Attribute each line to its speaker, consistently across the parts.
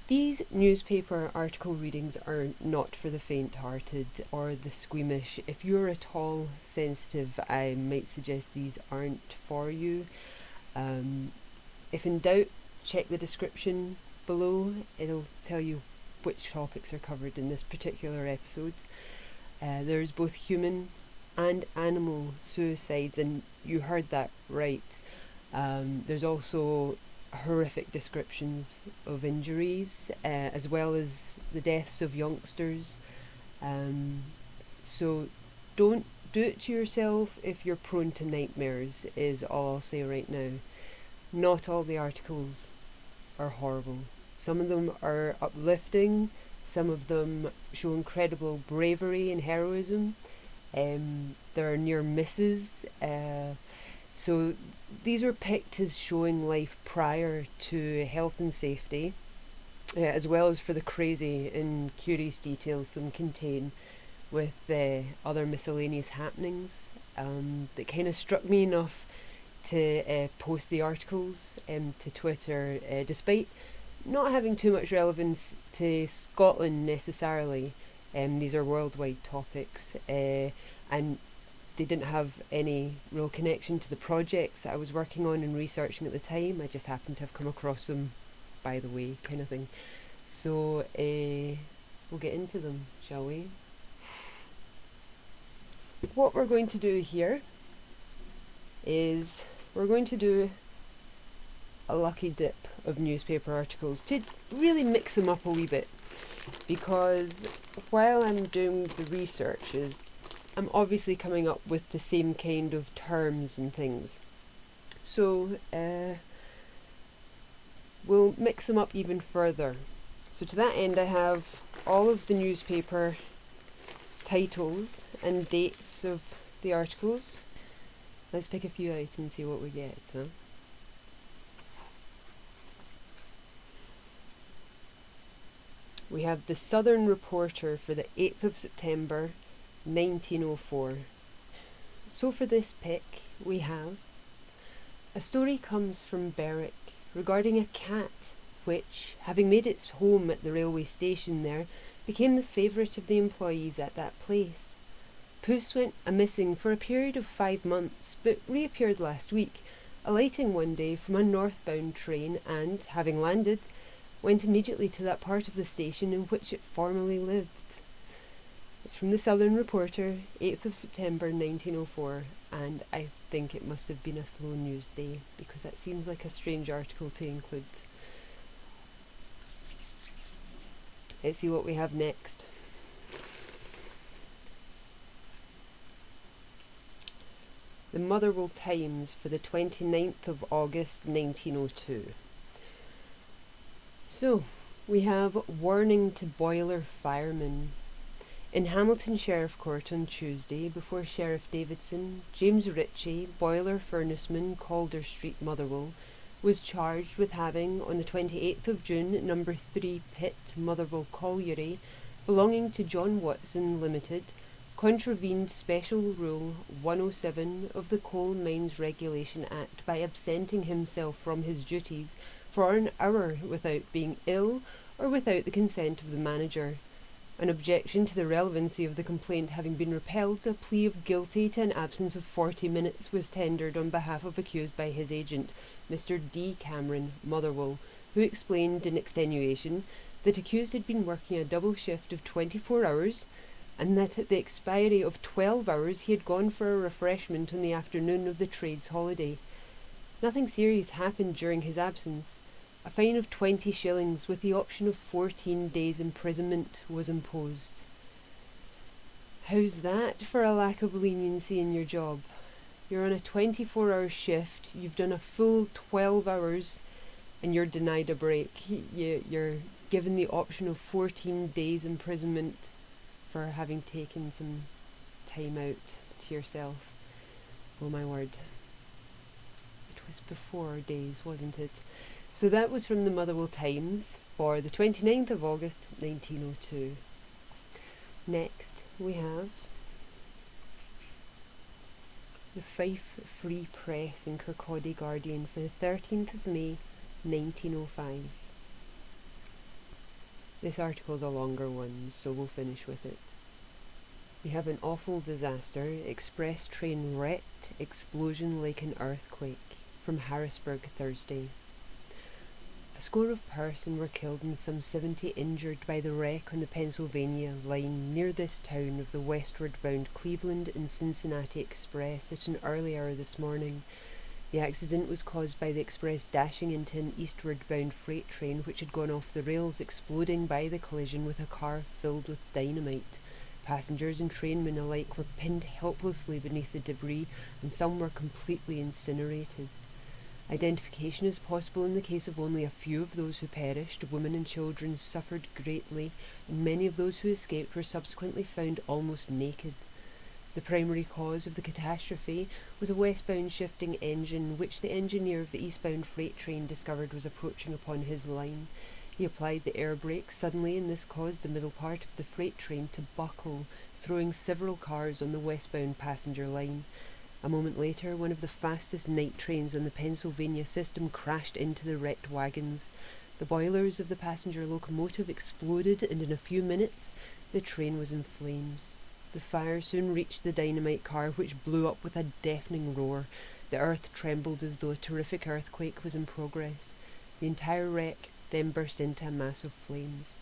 Speaker 1: These newspaper article readings are not for the faint-hearted or the squeamish. If you're at all sensitive, I might suggest these aren't for you. If in doubt, check the description below. It'll tell you which topics are covered in this particular episode. There's both human and animal suicides, and you heard that right. There's also horrific descriptions of injuries, as well as the deaths of youngsters. So don't do it to yourself if you're prone to nightmares, is all I'll say right now. Not all the articles are horrible. Some of them are uplifting, some of them show incredible bravery and heroism. There are near misses. So these were picked as showing life prior to health and safety, as well as for the crazy and curious details some contain with other miscellaneous happenings that kind of struck me enough to post the articles to Twitter, despite not having too much relevance to Scotland necessarily. These are worldwide topics, and they didn't have any real connection to the projects that I was working on and researching at the time. I just happened to have come across them by the way, kind of thing. So we'll get into them, shall we? What we're going to do here is we're going to do a lucky dip of newspaper articles to really mix them up a wee bit, because while I'm doing the researches, I'm obviously coming up with the same kind of terms and things. So we'll mix them up even further. So to that end, I have all of the newspaper titles and dates of the articles. Let's pick a few out and see what we get. So we have the Southern Reporter for the 8th of September 1904. So for this pick we have a story comes from Berwick regarding a cat which, having made its home at the railway station there, became the favourite of the employees at that place. Puss went a-missing for a period of 5 months, but reappeared last week, alighting one day from a northbound train and, having landed, went immediately to that part of the station in which it formerly lived. It's from the Southern Reporter, 8th of September 1904, and I think it must have been a slow news day, because that seems like a strange article to include. Let's see what we have next. The Motherboard Times for the 29th of August 1902. So, we have warning to boiler firemen. In Hamilton Sheriff Court on Tuesday, before Sheriff Davidson, James Ritchie, boiler furnaceman, Calder Street, Motherwell, was charged with having, on the 28th of June, number 3 Pit, Motherwell Colliery, belonging to John Watson Limited, contravened Special Rule 107 of the Coal Mines Regulation Act by absenting himself from his duties for an hour without being ill or without the consent of the manager. An objection to the relevancy of the complaint having been repelled, a plea of guilty to an absence of 40 minutes was tendered on behalf of accused by his agent, Mr. D. Cameron, Motherwell, who explained in extenuation that accused had been working a double shift of 24 hours, and that at the expiry of 12 hours he had gone for a refreshment on the afternoon of the trade's holiday. Nothing serious happened during his absence. A fine of 20 shillings with the option of 14 days' imprisonment was imposed. How's that for a lack of leniency in your job? You're on a 24-hour shift, you've done a full 12 hours, and you're denied a break. You're given the option of 14 days' imprisonment for having taken some time out to yourself. Oh my word. It was before days, wasn't it? So that was from the Motherwell Times for the 29th of August 1902. Next we have the Fife Free Press in Kirkcaldy Guardian for the 13th of May 1905. This article's a longer one, so we'll finish with it. We have an awful disaster, express train wrecked, explosion like an earthquake, from Harrisburg Thursday. A score of persons were killed and some 70 injured by the wreck on the Pennsylvania line near this town of the westward-bound Cleveland and Cincinnati Express at an early hour this morning. The accident was caused by the express dashing into an eastward-bound freight train which had gone off the rails, exploding by the collision with a car filled with dynamite. Passengers and trainmen alike were pinned helplessly beneath the debris, and some were completely incinerated. Identification is possible in the case of only a few of those who perished. Women and children suffered greatly, and many of those who escaped were subsequently found almost naked. The primary cause of the catastrophe was a westbound shifting engine, which the engineer of the eastbound freight train discovered was approaching upon his line. He applied the air brake suddenly, and this caused the middle part of the freight train to buckle, throwing several cars on the westbound passenger line. A moment later, one of the fastest night trains on the Pennsylvania system crashed into the wrecked wagons. The boilers of the passenger locomotive exploded, and in a few minutes the train was in flames. The fire soon reached the dynamite car, which blew up with a deafening roar. The earth trembled as though a terrific earthquake was in progress. The entire wreck then burst into a mass of flames.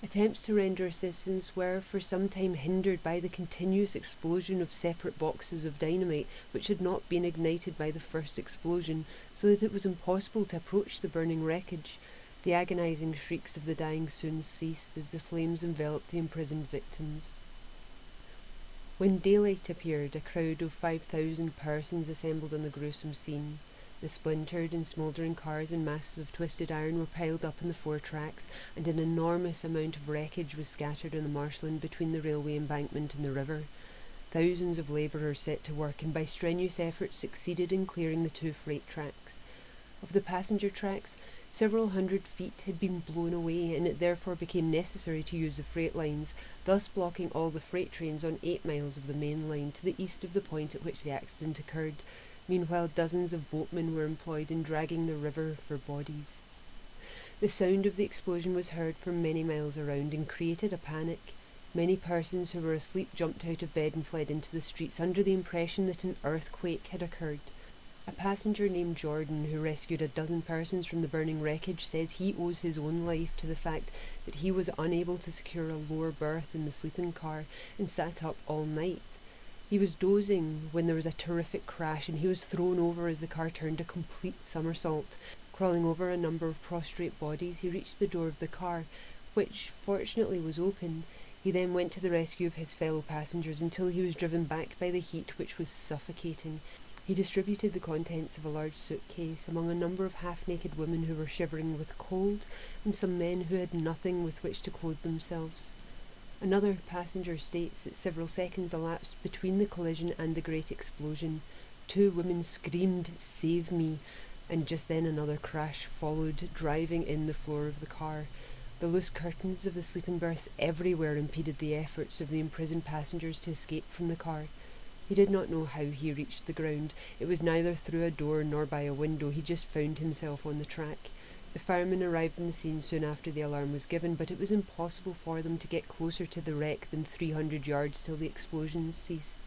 Speaker 1: Attempts to render assistance were for some time hindered by the continuous explosion of separate boxes of dynamite which had not been ignited by the first explosion, so that it was impossible to approach the burning wreckage. The agonizing shrieks of the dying soon ceased as the flames enveloped the imprisoned victims. When daylight appeared, a crowd of 5,000 persons assembled on the gruesome scene. The splintered and smouldering cars and masses of twisted iron were piled up in the 4 tracks, and an enormous amount of wreckage was scattered on the marshland between the railway embankment and the river. Thousands of labourers set to work, and by strenuous efforts succeeded in clearing the 2 freight tracks. Of the passenger tracks, several hundred feet had been blown away, and it therefore became necessary to use the freight lines, thus blocking all the freight trains on 8 miles of the main line to the east of the point at which the accident occurred. Meanwhile, dozens of boatmen were employed in dragging the river for bodies. The sound of the explosion was heard for many miles around and created a panic. Many persons who were asleep jumped out of bed and fled into the streets under the impression that an earthquake had occurred. A passenger named Jordan, who rescued a dozen persons from the burning wreckage, says he owes his own life to the fact that he was unable to secure a lower berth in the sleeping car and sat up all night. He was dozing when there was a terrific crash, and he was thrown over as the car turned a complete somersault. Crawling over a number of prostrate bodies, he reached the door of the car, which fortunately was open. He then went to the rescue of his fellow passengers until he was driven back by the heat, which was suffocating. He distributed the contents of a large suitcase among a number of half-naked women who were shivering with cold, and some men who had nothing with which to clothe themselves. Another passenger states that several seconds elapsed between the collision and the great explosion. 2 women screamed, "Save me!" and just then another crash followed, driving in the floor of the car. The loose curtains of the sleeping berths everywhere impeded the efforts of the imprisoned passengers to escape from the car. He did not know how he reached the ground. It was neither through a door nor by a window. He just found himself on the track. The firemen arrived on the scene soon after the alarm was given, but it was impossible for them to get closer to the wreck than 300 yards till the explosions ceased.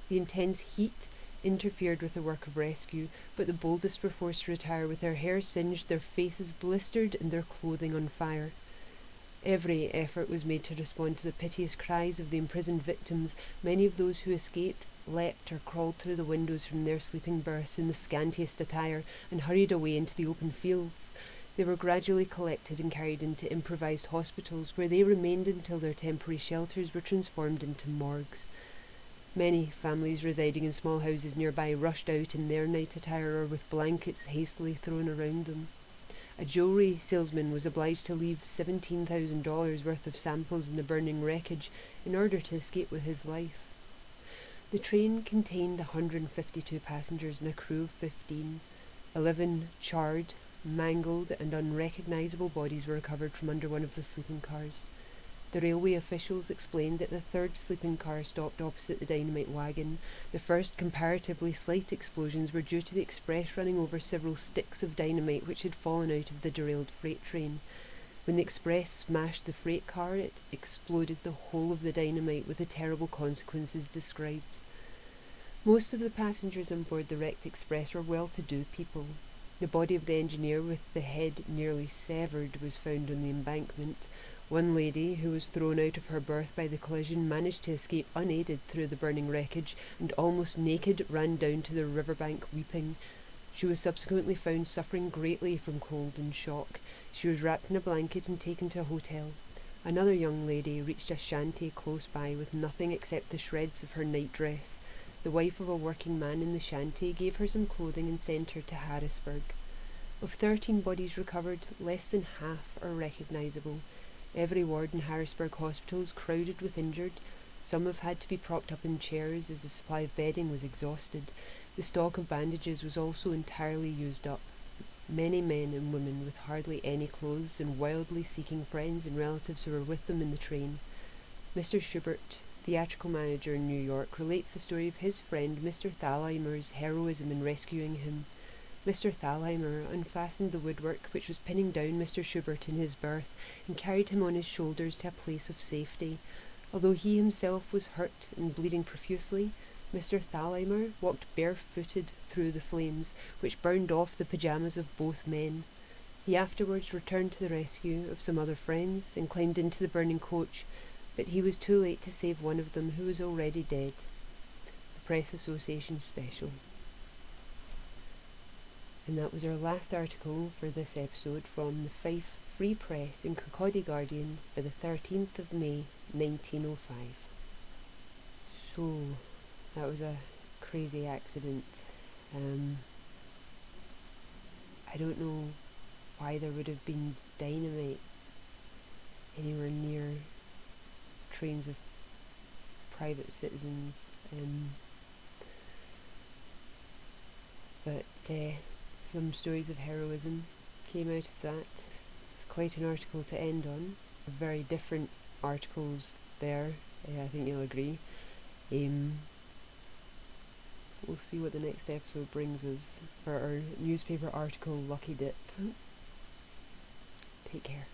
Speaker 1: The intense heat interfered with the work of rescue, but the boldest were forced to retire with their hair singed, their faces blistered, and their clothing on fire. Every effort was made to respond to the piteous cries of the imprisoned victims. Many of those who escaped leapt or crawled through the windows from their sleeping berths in the scantiest attire and hurried away into the open fields. They were gradually collected and carried into improvised hospitals, where they remained until their temporary shelters were transformed into morgues. Many families residing in small houses nearby rushed out in their night attire or with blankets hastily thrown around them. A jewellery salesman was obliged to leave $17,000 worth of samples in the burning wreckage in order to escape with his life. The train contained 152 passengers and a crew of 15. 11 charred, mangled and unrecognisable bodies were recovered from under one of the sleeping cars. The railway officials explained that the 3rd sleeping car stopped opposite the dynamite wagon. The first comparatively slight explosions were due to the express running over several sticks of dynamite which had fallen out of the derailed freight train. When the express smashed the freight car, it exploded the whole of the dynamite with the terrible consequences described. Most of the passengers on board the wrecked express were well-to-do people. The body of the engineer, with the head nearly severed, was found on the embankment. One lady, who was thrown out of her berth by the collision, managed to escape unaided through the burning wreckage, and almost naked ran down to the riverbank weeping. She was subsequently found suffering greatly from cold and shock. She was wrapped in a blanket and taken to a hotel. Another young lady reached a shanty close by with nothing except the shreds of her nightdress. The wife of a working man in the shanty gave her some clothing and sent her to Harrisburg. Of 13 bodies recovered, less than half are recognisable. Every ward in Harrisburg hospital is crowded with injured. Some have had to be propped up in chairs as the supply of bedding was exhausted. The stock of bandages was also entirely used up. Many men and women with hardly any clothes and wildly seeking friends and relatives who were with them in the train. Mr. Schubert, theatrical manager in New York, relates the story of his friend Mr. Thalheimer's heroism in rescuing him. Mr. Thalheimer unfastened the woodwork which was pinning down Mr. Schubert in his berth and carried him on his shoulders to a place of safety. Although he himself was hurt and bleeding profusely, Mr. Thalheimer walked barefooted through the flames, which burned off the pyjamas of both men. He afterwards returned to the rescue of some other friends and climbed into the burning coach, but he was too late to save one of them who was already dead. The Press Association Special. And that was our last article for this episode from the Fife Free Press in Incredi Guardian for the 13th of May 1905. So, that was a crazy accident. I don't know why there would have been dynamite anywhere near trains of private citizens, but some stories of heroism came out of that. It's quite an article to end on. Very different articles there, I think you'll agree. We'll see what the next episode brings us for our newspaper article Lucky Dip. Take care.